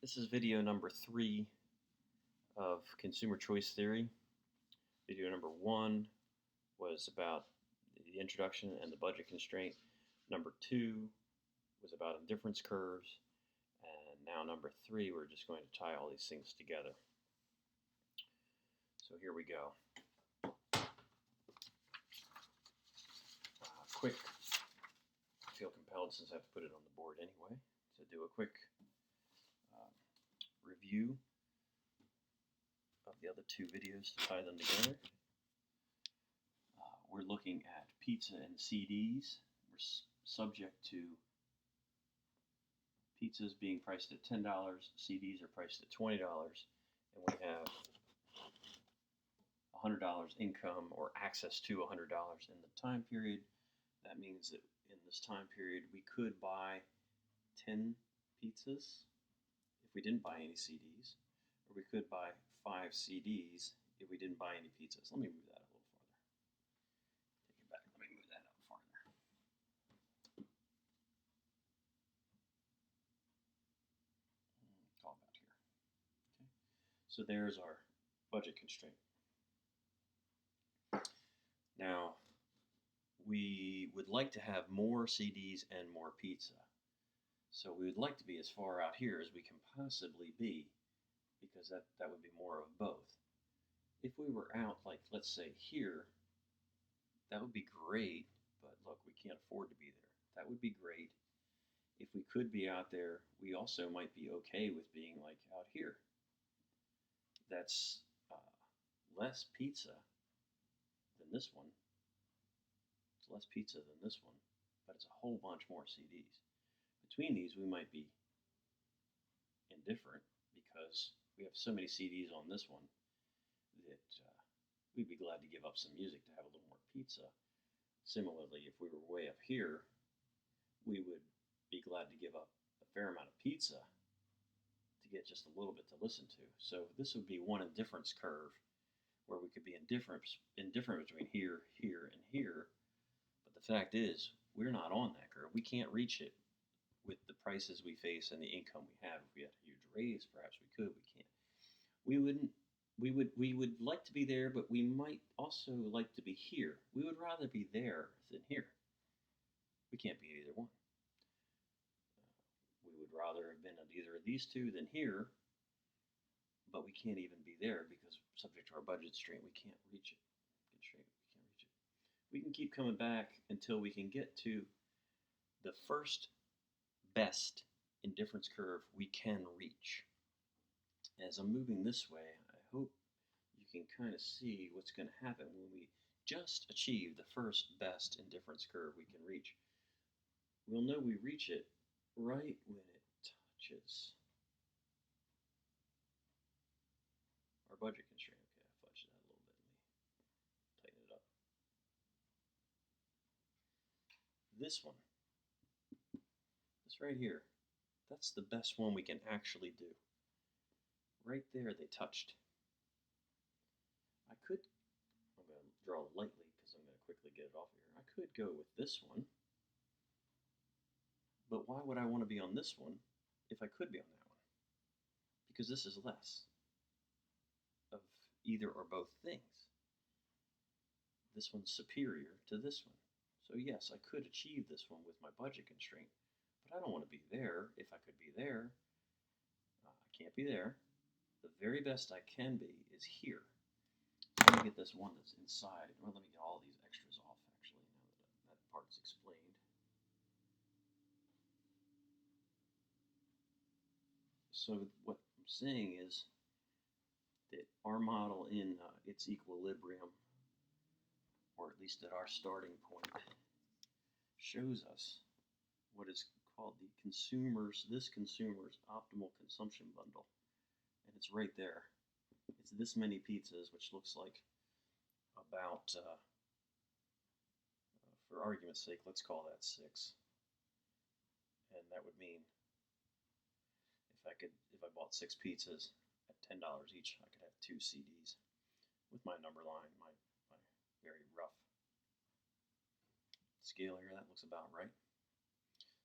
This is video number 3 of consumer choice theory. Video number 1 was about the introduction and the budget constraint. Number 2 was about indifference curves. And now number 3, we're just going to tie all these things together. So here we go. Quick, I feel compelled since I have to put it on the board anyway, to do a quick review of the other 2 videos to tie them together. We're looking at pizza and CDs. We're subject to pizzas being priced at $10, CDs are priced at $20, and we have $100 income or access to $100 in the time period. That means that in this time period we could buy 10 pizzas if we didn't buy any CDs, or we could buy 5 CDs if we didn't buy any pizzas. Let me move that a little farther. Take it back. Let me move that up farther. Call about here. Okay. So there's our budget constraint. Now, we would like to have more CDs and more pizza. So we would like to be as far out here as we can possibly be, because that would be more of both. If we were out, like, let's say here, that would be great, but look, we can't afford to be there. That would be great. If we could be out there, we also might be okay with being like out here. That's less pizza than this one. It's less pizza than this one, but it's a whole bunch more CDs. Between these, we might be indifferent because we have so many CDs on this one that we'd be glad to give up some music to have a little more pizza. Similarly, if we were way up here, we would be glad to give up a fair amount of pizza to get just a little bit to listen to. So this would be one indifference curve where we could be indifferent between here, here, and here. But the fact is, we're not on that curve. We can't reach it with the prices we face and the income we have. If we had a huge raise, perhaps we could. We can't. We would like to be there, but we might also like to be here. We would rather be there than here. We can't be either one. We would rather have been at either of these 2 than here, but we can't even be there because subject to our budget constraint, we can't reach it. We can keep coming back until we can get to the first best indifference curve we can reach. As I'm moving this way, I hope you can kind of see what's going to happen when we just achieve the first best indifference curve we can reach. We'll know we reach it right when it touches our budget constraint. Okay, I fudged that a little bit. Let me tighten it up. This one. Right here, that's the best one we can actually do. Right there they touched. I'm going to draw lightly because I'm going to quickly get it off of here. I could go with this one, but why would I want to be on this one if I could be on that one? Because this is less of either or both things. This one's superior to this one. So yes, I could achieve this one with my budget constraint. But I don't want to be there if I could be there. I can't be there. The very best I can be is here. Let me get this one that's inside. Well, let me get all these extras off, actually, now that part's explained. So what I'm saying is that our model in its equilibrium, or at least at our starting point, shows us what is called this consumer's optimal consumption bundle. And it's right there. It's this many pizzas, which looks like about, for argument's sake, let's call that 6. And that would mean if I bought 6 pizzas at $10 each, I could have 2 CDs with my number line, my very rough scale here. That looks about right.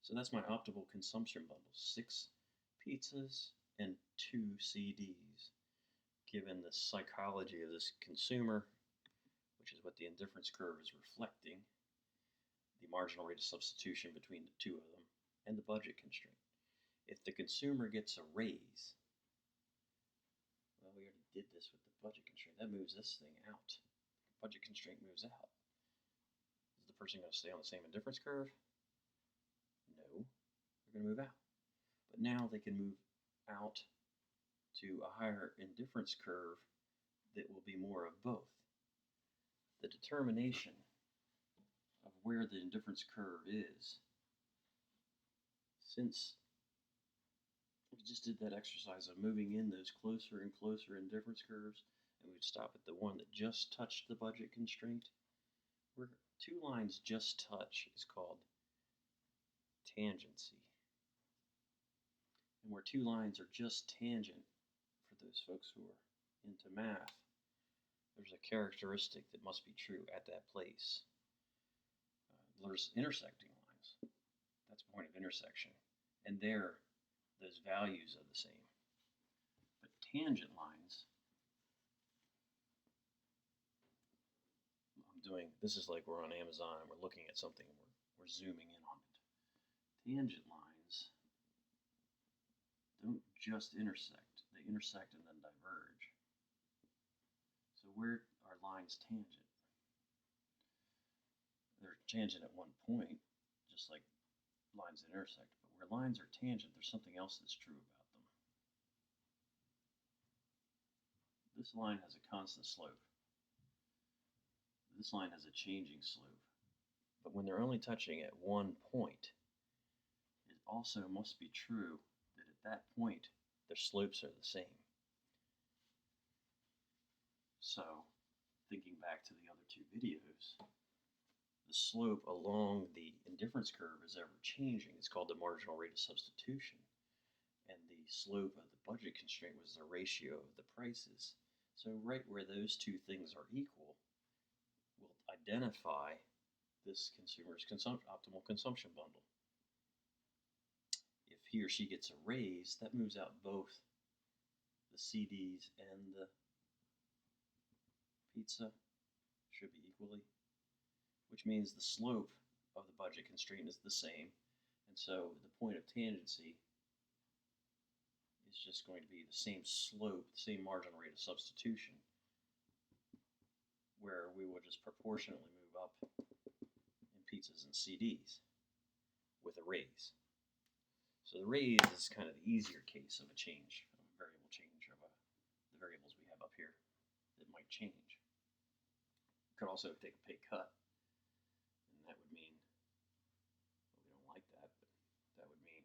So that's my optimal consumption bundle. 6 pizzas and 2 CDs. Given the psychology of this consumer, which is what the indifference curve is reflecting, the marginal rate of substitution between the two of them, and the budget constraint. If the consumer gets a raise, well, we already did this with the budget constraint. That moves this thing out. The budget constraint moves out. Is the person going to stay on the same indifference curve? No. They're going to move out. But now they can move out to a higher indifference curve that will be more of both. The determination of where the indifference curve is, since we just did that exercise of moving in those closer and closer indifference curves, and we'd stop at the one that just touched the budget constraint, where 2 lines just touch is called tangency. And where 2 lines are just tangent, for those folks who are into math, there's a characteristic that must be true at that place. There's intersecting lines. That's point of intersection. And there, those values are the same. But tangent lines, this is like we're on Amazon and we're looking at something and we're zooming in on it. Tangent lines don't just intersect. They intersect and then diverge. So where are lines tangent? They're tangent at one point, just like lines that intersect. But where lines are tangent, there's something else that's true about them. This line has a constant slope. This line has a changing slope. But when they're only touching at one point, it also must be true that at that point, their slopes are the same. So, thinking back to the other 2 videos, the slope along the indifference curve is ever changing. It's called the marginal rate of substitution. And the slope of the budget constraint was the ratio of the prices. So right where those 2 things are equal, we'll identify this consumer's optimal consumption bundle. If he or she gets a raise, that moves out both the CDs and the pizza should be equally, which means the slope of the budget constraint is the same, and so the point of tangency is just going to be the same slope, the same marginal rate of substitution, where we will just proportionately move up in pizzas and CDs with a raise. So the raise is kind of the easier case of a change, of a variable change of the variables we have up here that might change. Could also take a pay cut, and that would mean, well, we don't like that, but that would mean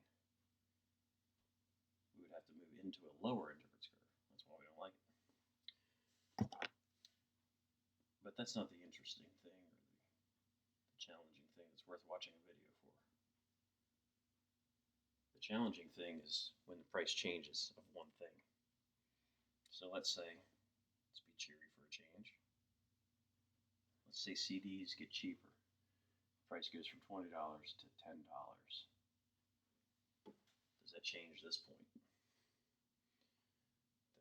we would have to move into a lower indifference curve. That's why we don't like it. But that's not the interesting thing or the challenging thing that's worth watching a video for. The challenging thing is when the price changes of one thing. So let's say, let's be cheery for a change. Let's say CDs get cheaper. The price goes from $20 to $10. Does that change this point?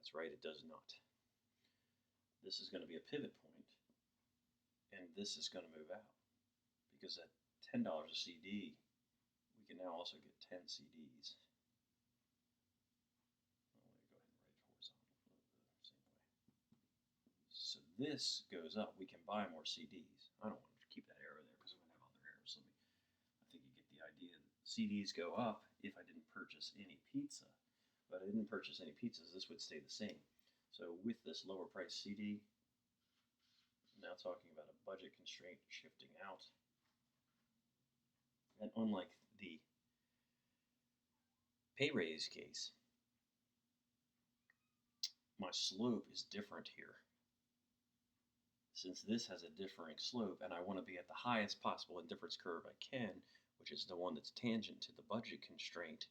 That's right, it does not. This is going to be a pivot point, and this is going to move out. Because at $10 a CD, we can now also get 10 CDs. I'm going to go ahead and write it horizontal the same way. So this goes up. We can buy more CDs. I don't want to keep that arrow there because we're going to have other arrows. I think you get the idea. CDs go up if I didn't purchase any pizza. But I didn't purchase any pizzas, this would stay the same. So with this lower price CD, I'm now talking about a budget constraint shifting out. And unlike the pay raise case, my slope is different here. Since this has a differing slope and I want to be at the highest possible indifference curve I can, which is the one that's tangent to the budget constraint,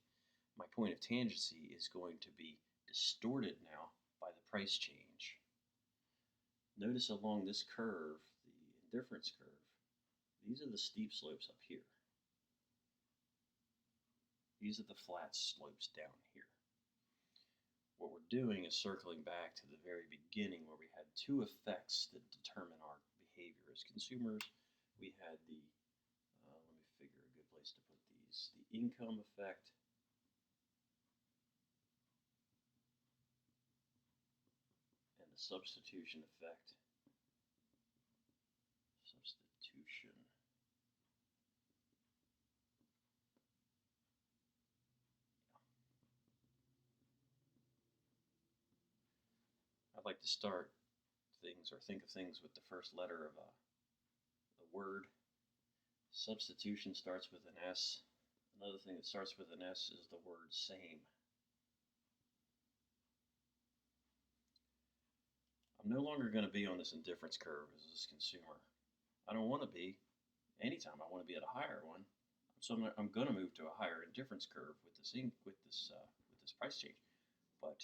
my point of tangency is going to be distorted now by the price change. Notice along this curve, the indifference curve, these are the steep slopes up here. These are the flat slopes down here. what we're doing is circling back to the very beginning where we had two effects that determine our behavior as consumers. We had let me figure a good place to put these, the income effect and the substitution effect. Substitution. I'd like to start things or think of things with the first letter of a word. Substitution starts with an S. Another thing that starts with an S is the word same. I'm no longer going to be on this indifference curve as this consumer. I don't want to be. Anytime I want to be at a higher one. So I'm going to move to a higher indifference curve with this price change. But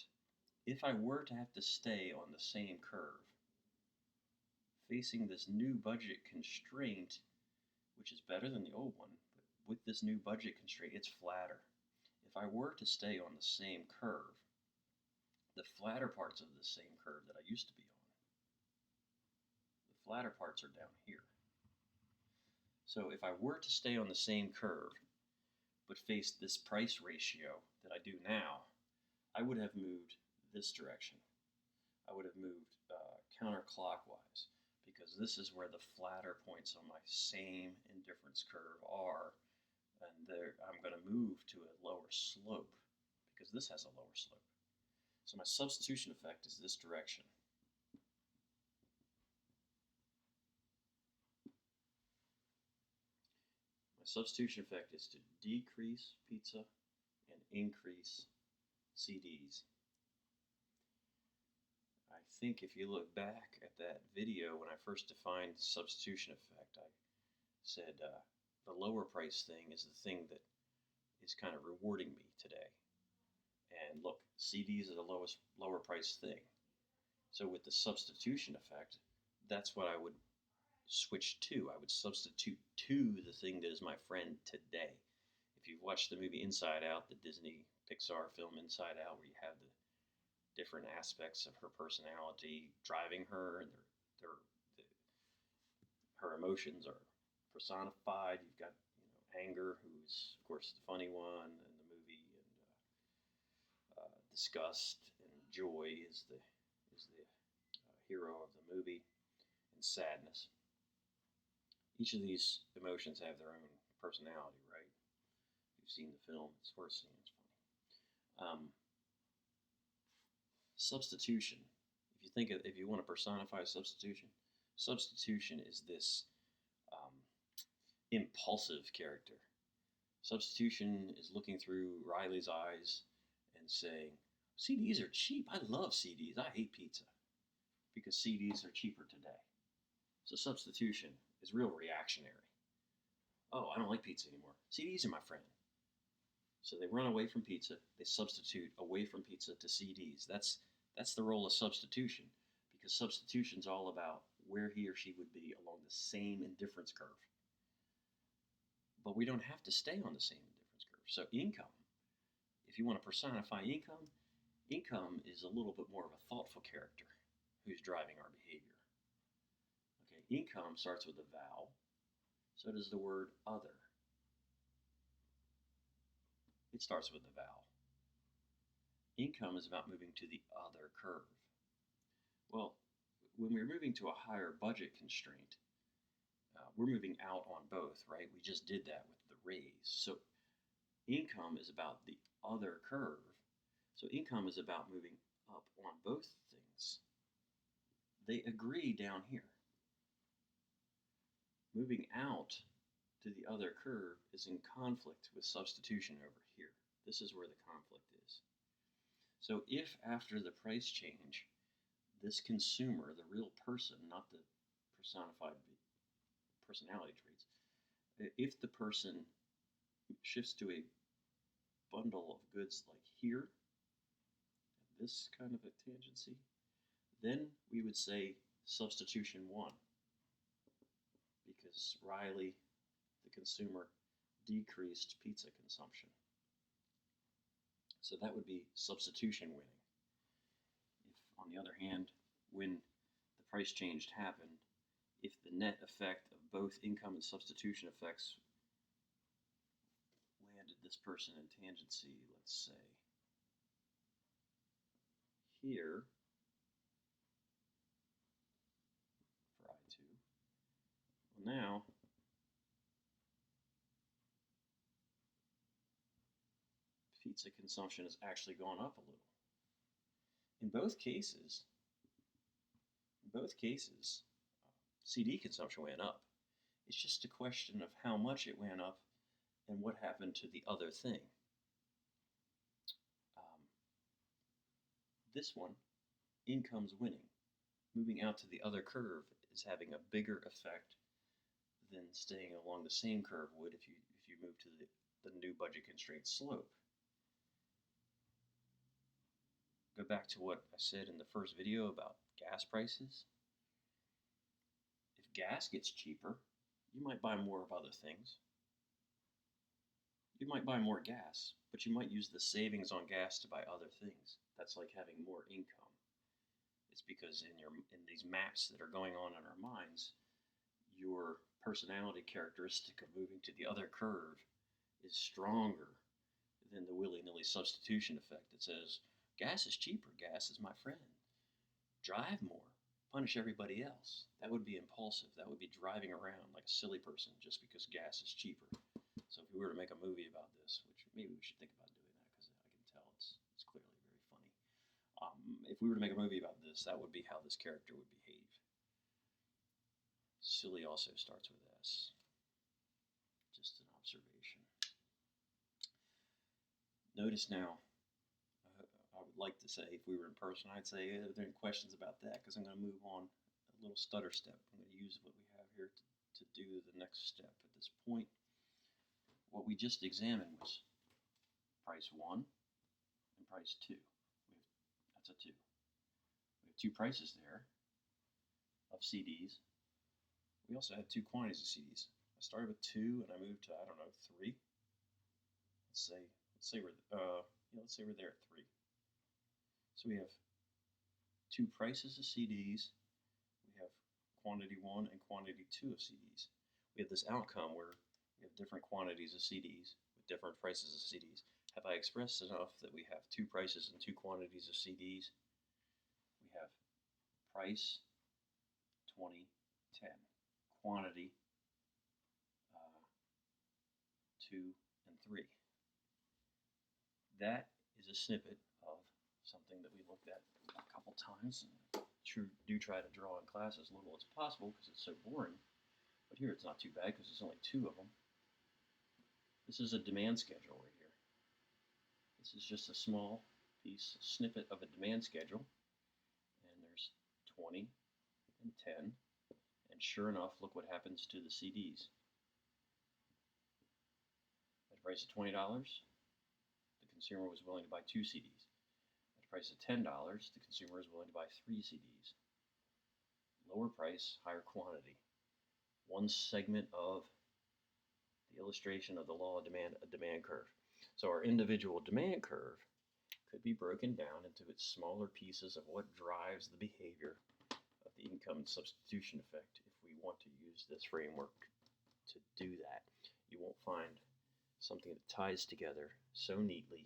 if I were to have to stay on the same curve, facing this new budget constraint, which is better than the old one, but with this new budget constraint, it's flatter. If I were to stay on the same curve, the flatter parts of the same curve that I used to be on, the flatter parts are down here. So if I were to stay on the same curve, but face this price ratio that I do now, I would have moved this direction. I would have moved counterclockwise, because this is where the flatter points on my same indifference curve are, and I'm going to move to a lower slope because this has a lower slope. So my substitution effect is this direction. My substitution effect is to decrease pizza and increase CDs. I think if you look back at that video when I first defined substitution effect, I said the lower price thing is the thing that is kind of rewarding me today. And look, CDs are the lower price thing. So with the substitution effect, that's what I would switch to. I would substitute to the thing that is my friend today. If you've watched the movie Inside Out, the Disney Pixar film Inside Out, where you have the different aspects of her personality driving her, and her emotions are personified. You've got anger, who's of course the funny one in the movie, and disgust and joy is the hero of the movie, and sadness. Each of these emotions have their own personality, right? If you've seen the film, it's worth seeing. It's funny. Substitution. If you want to personify substitution, substitution is this impulsive character. Substitution is looking through Riley's eyes and saying, CDs are cheap. I love CDs. I hate pizza because CDs are cheaper today. So substitution is real reactionary. Oh, I don't like pizza anymore. CDs are my friend. So they run away from pizza. They substitute away from pizza to CDs. That's the role of substitution, because substitution is all about where he or she would be along the same indifference curve. But we don't have to stay on the same indifference curve. So income, if you want to personify income, income is a little bit more of a thoughtful character who's driving our behavior. Okay, income starts with a vowel. So does the word other. It starts with the vowel. Income is about moving to the other curve. Well, when we're moving to a higher budget constraint, we're moving out on both, right? We just did that with the raise. So income is about the other curve. So income is about moving up on both things. They agree down here. Moving out to the other curve is in conflict with substitution over here. This is where the conflict is. So if after the price change, this consumer, the real person, not the personified personality traits, if the person shifts to a bundle of goods like here, this kind of a tangency, then we would say substitution 1, because Riley, the consumer, decreased pizza consumption. So that would be substitution winning. On the other hand, when the price change happened, if the net effect of both income and substitution effects landed this person in tangency, let's say here for I2, well now pizza consumption has actually gone up a little. In both cases, CD consumption went up. It's just a question of how much it went up and what happened to the other thing. This one, income's winning. Moving out to the other curve is having a bigger effect than staying along the same curve would if you move to the new budget constraint slope. Go back to what I said in the first video about gas prices. If gas gets cheaper, you might buy more of other things. You might buy more gas, but you might use the savings on gas to buy other things. That's like having more income. It's because in these maps that are going on in our minds, your personality characteristic of moving to the other curve is stronger than the willy-nilly substitution effect that says, gas is cheaper, gas is my friend. Drive more, punish everybody else. That would be impulsive. That would be driving around like a silly person just because gas is cheaper. So if we were to make a movie about this, which maybe we should think about doing that because I can tell it's clearly very funny. If we were to make a movie about this, that would be how this character would behave. Silly also starts with S. Just an observation. Notice now, I would like to say, if we were in person, I'd say, are there any questions about that? Because I'm going to move on a little stutter step. I'm going to use what we have here to do the next step. At this point, what we just examined was price 1 and price 2. That's a 2. We have two prices there of CDs. We also have two quantities of CDs. I started with 2 and I moved to, I don't know, 3. Let's say we're there at 3. So we have two prices of CDs. We have quantity 1 and quantity 2 of CDs. We have this outcome where we have different quantities of CDs with different prices of CDs. Have I expressed enough that we have two prices and two quantities of CDs? We have price 20, 10. Quantity 2 and 3. That is a snippet of something that we looked at a couple times and do try to draw in class as little as possible because it's so boring. But here it's not too bad because there's only 2 of them. This is a demand schedule right here. This is just a small snippet of a demand schedule. And there's 20 and 10. And sure enough, look what happens to the CDs. At a price of $20, the consumer was willing to buy 2 CDs. At a price of $10, the consumer is willing to buy 3 CDs. Lower price, higher quantity. One segment of the illustration of the law of demand, a demand curve. So our individual demand curve could be broken down into its smaller pieces of what drives the behavior of the income substitution effect if we want to use this framework to do that. You won't find something that ties together so neatly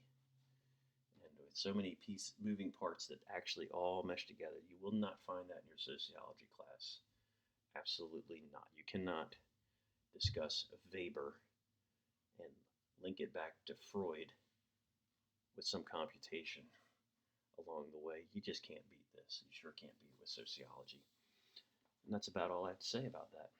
and with so many moving parts that actually all mesh together. You will not find that in your sociology class. Absolutely not. You cannot discuss Weber and link it back to Freud with some computation along the way. You just can't beat this. You sure can't beat it with sociology. And that's about all I have to say about that.